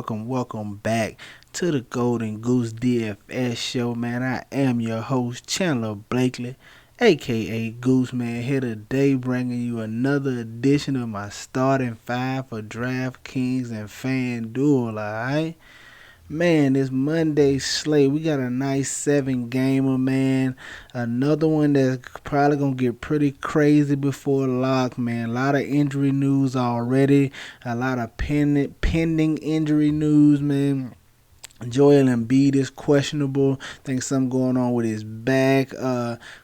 welcome back to the Golden Goose DFS show, man. I am your host, Chandler Blakely, aka Goose Man, here today bringing you another edition of my starting five for Draftkings and Fanduel, alright? Man, this Monday slate, we got a nice 7 gamer, man. Another one that's probably going to get pretty crazy before lock, man. A lot of injury news already. A lot of pending injury news, man. Joel Embiid is questionable. Think something going on with his back.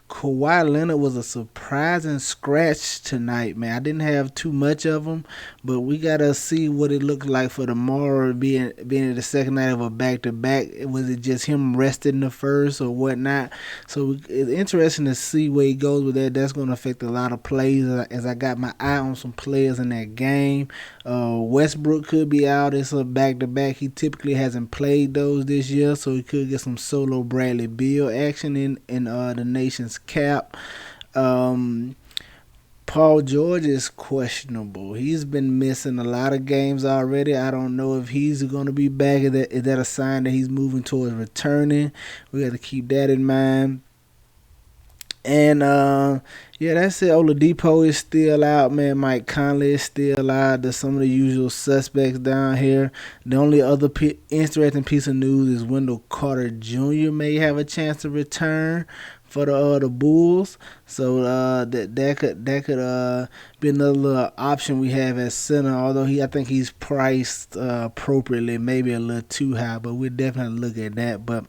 Kawhi Leonard was a surprising scratch tonight, man. I didn't have too much of him, but we gotta see what it looks like for tomorrow, being the second night of a back-to-back. Was it just him resting the first or whatnot? So it's interesting to see where he goes with that. That's going to affect a lot of plays, as I got my eye on some players in that game. Westbrook could be out. It's a back-to-back. He typically hasn't played those this year, so he could get some solo Bradley Beal action in the nation's cap. Paul George is questionable. He's been missing a lot of games already. I don't know if he's going to be back. Is that a sign that he's moving towards returning? We got to keep that in mind. And yeah, that's it. Oladipo is still out, man. Mike Conley is still out. There's some of the usual suspects down here. The only other interesting piece of news is Wendell Carter Jr. may have a chance to return for the Bulls. So that could be another little option we have at center. Although I think he's priced appropriately, maybe a little too high, but we'll definitely look at that. But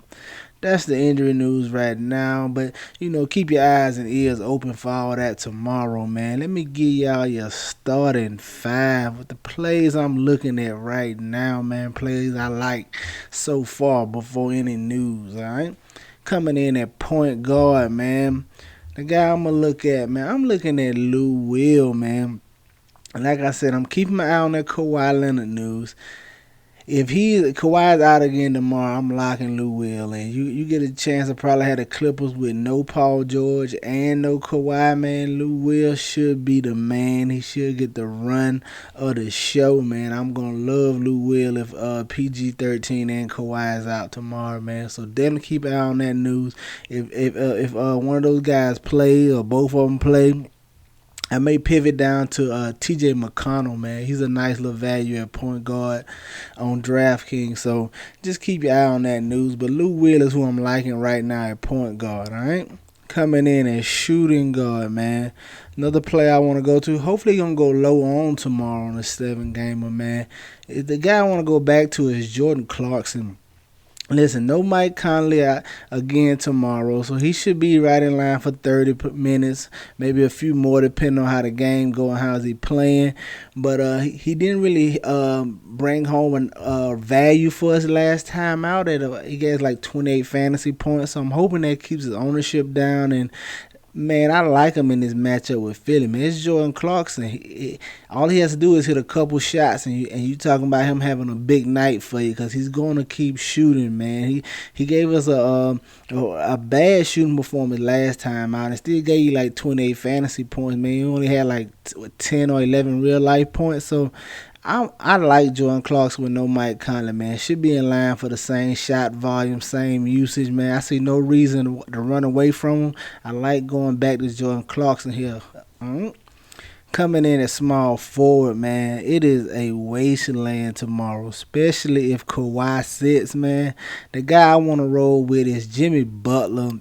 that's the injury news right now. But, keep your eyes and ears open for all that tomorrow, man. Let me give y'all your starting five with the plays I'm looking at right now, man. Plays I like so far before any news, all right? Coming in at point guard, man. The guy I'm going to look at, man, I'm looking at Lou Will, man. And like I said, I'm keeping my eye on that Kawhi Leonard news. If Kawhi's out again tomorrow, I'm locking Lou Will. And you get a chance to probably have the Clippers with no Paul George and no Kawhi, man. Lou Will should be the man. He should get the run of the show, man. I'm going to love Lou Will if PG-13 and Kawhi is out tomorrow, man. So definitely keep an eye on that news. If one of those guys play or both of them play, I may pivot down to TJ McConnell, man. He's a nice little value at point guard on DraftKings. So just keep your eye on that news. But Lou Will is who I'm liking right now at point guard, all right? Coming in at shooting guard, man. Another player I want to go to. Hopefully he's going to go low on tomorrow on the 7-gamer, man. The guy I want to go back to is Jordan Clarkson. Listen, no Mike Conley again tomorrow, so he should be right in line for 30 minutes, maybe a few more depending on how the game go and how's he playing. But he didn't really bring home value for us last time out. He gets like 28 fantasy points, so I'm hoping that keeps his ownership down. And man, I like him in this matchup with Philly, man. It's Jordan Clarkson. All he has to do is hit a couple shots, and you talking about him having a big night for you because he's going to keep shooting, man. He gave us a bad shooting performance last time out and still gave you like 28 fantasy points, man. He only had like 10 or 11 real life points, so I like Jordan Clarkson with no Mike Conley, man. Should be in line for the same shot volume, same usage, man. I see no reason to run away from him. I like going back to Jordan Clarkson here. Coming in at small forward, man. It is a wasteland tomorrow, especially if Kawhi sits, man. The guy I want to roll with is Jimmy Butler.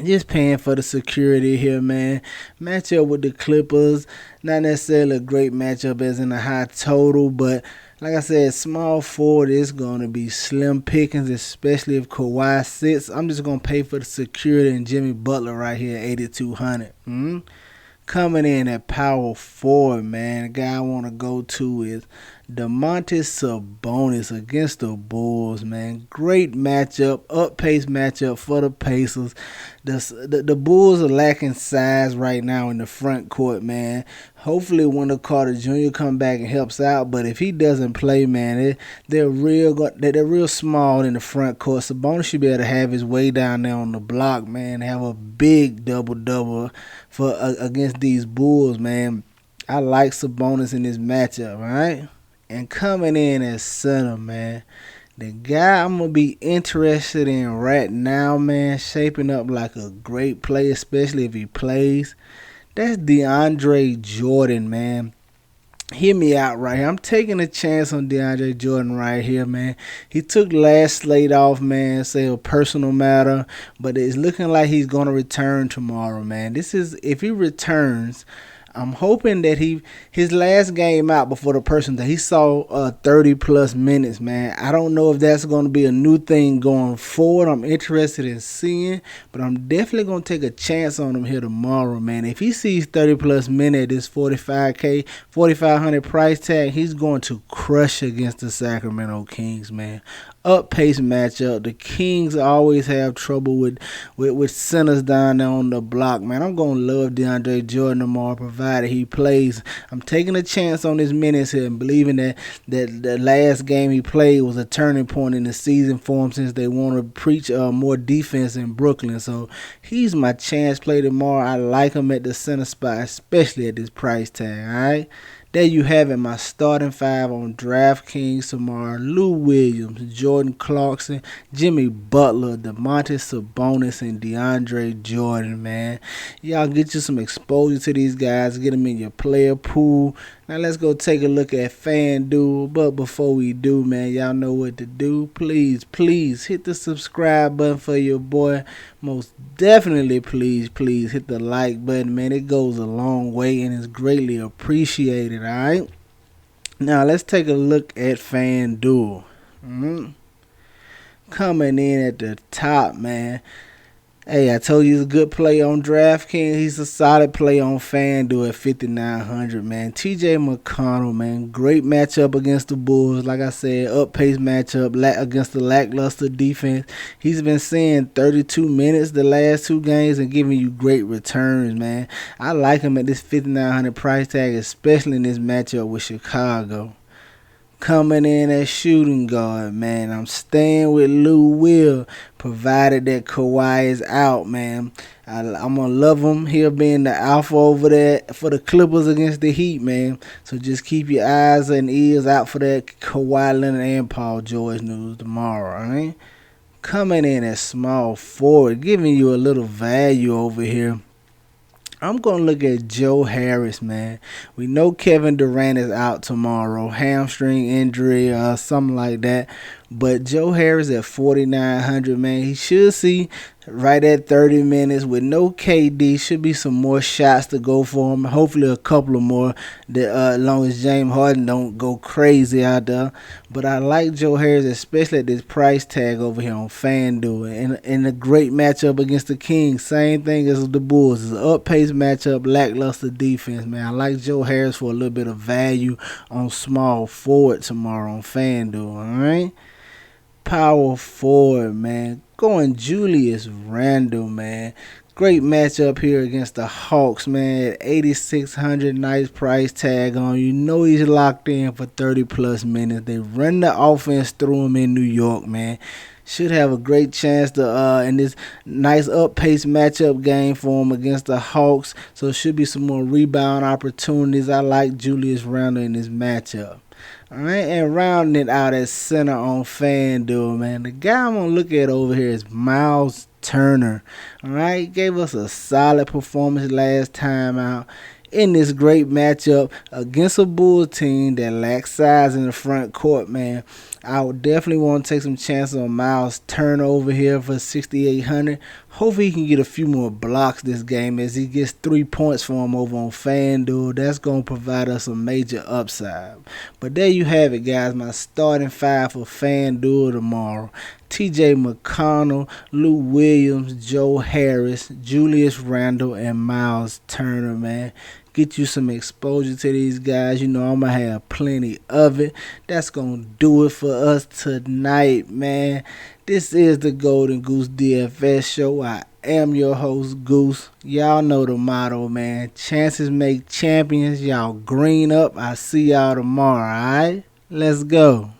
Just paying for the security here, man. Matchup with the Clippers. Not necessarily a great matchup as in a high total, but like I said, small forward is going to be slim pickings, especially if Kawhi sits. I'm just going to pay for the security and Jimmy Butler right here at 8,200. Coming in at power forward, man. The guy I want to go to is Domantas Sabonis against the Bulls, man. Great matchup, up-paced matchup for the Pacers. The Bulls are lacking size right now in the front court, man. Hopefully Wendell Carter Jr. come back and helps out, but if he doesn't play, man, they're real small in the front court. Sabonis should be able to have his way down there on the block, man. Have a big double-double for against these Bulls, man. I like Sabonis in this matchup, all right? And coming in at center, man, the guy I'm going to be interested in right now, man, shaping up like a great player, especially if he plays. That's DeAndre Jordan, man. Hear me out right here. I'm taking a chance on DeAndre Jordan right here, man. He took last slate off, man, say a personal matter, but it's looking like he's going to return tomorrow, man. This is, if he returns, I'm hoping that his last game out before the person that he saw 30 plus minutes, man. I don't know if that's going to be a new thing going forward. I'm interested in seeing, but I'm definitely going to take a chance on him here tomorrow, man. If he sees 30 plus minutes at this 45K, 4,500 price tag, he's going to crush against the Sacramento Kings, man. Up pace matchup. The Kings always have trouble with centers down there on the block, man. I'm gonna love DeAndre Jordan tomorrow, provided he plays. I'm taking a chance on his minutes here and believing that the last game he played was a turning point in the season for him, since they want to preach more defense in Brooklyn. So he's my chance play tomorrow. I like him at the center spot, especially at this price tag. All right. There you have it, my starting five on DraftKings tomorrow. Lou Williams, Jordan Clarkson, Jimmy Butler, Domantas Sabonis, and DeAndre Jordan, man. Y'all get you some exposure to these guys. Get them in your player pool. Now let's go take a look at FanDuel. But before we do, man, y'all know what to do. Please hit the subscribe button for your boy. Most definitely, please hit the like button, man. It goes a long way and is greatly appreciated, all right? Now let's take a look at FanDuel. Coming in at the top, man. Hey, I told you he's a good play on DraftKings. He's a solid play on FanDuel at 5,900, man. TJ McConnell, man. Great matchup against the Bulls. Like I said, up-pace matchup against the lackluster defense. He's been seeing 32 minutes the last two games and giving you great returns, man. I like him at this 5,900 price tag, especially in this matchup with Chicago. Coming in at shooting guard, man. I'm staying with Lou Will, provided that Kawhi is out, man. I'm going to love him here being the alpha over there for the Clippers against the Heat, man. So just keep your eyes and ears out for that Kawhi Leonard and Paul George news tomorrow, all right? Coming in at small forward, giving you a little value over here. I'm going to look at Joe Harris, man. We know Kevin Durant is out tomorrow. Hamstring injury or something like that. But Joe Harris at 4,900, man. He should see right at 30 minutes with no KD. Should be some more shots to go for him. Hopefully a couple of more, as long as James Harden don't go crazy out there. But I like Joe Harris, especially at this price tag over here on FanDuel. And a great matchup against the Kings. Same thing as the Bulls. It's an up-pace matchup, lackluster defense, man. I like Joe Harris for a little bit of value on small forward tomorrow on FanDuel, all right? Power forward, man. Going Julius Randle, man. Great matchup here against the Hawks, man. At 8,600, nice price tag on. You know he's locked in for 30 plus minutes. They run the offense through him in New York, man. Should have a great chance to in this nice up-pace matchup game for him against the Hawks. So it should be some more rebound opportunities. I like Julius Randle in this matchup. All right, and rounding it out at center on FanDuel, man. The guy I'm going to look at over here is Miles Turner. All right, gave us a solid performance last time out in this great matchup against a Bulls team that lacks size in the front court, man. I would definitely want to take some chances on Miles Turner over here for 6,800. Hopefully he can get a few more blocks this game as he gets 3 points for him over on FanDuel. That's going to provide us a major upside. But there you have it, guys. My starting five for FanDuel tomorrow. TJ McConnell, Lou Williams, Joe Harris, Julius Randle, and Miles Turner, man. Get you some exposure to these guys. You know I'm going to have plenty of it. That's going to do it for us tonight, man. This is the Golden Goose DFS show. I am your host, Goose. Y'all know the motto, man. Chances make champions. Y'all green up. I see y'all tomorrow, all right? Let's go.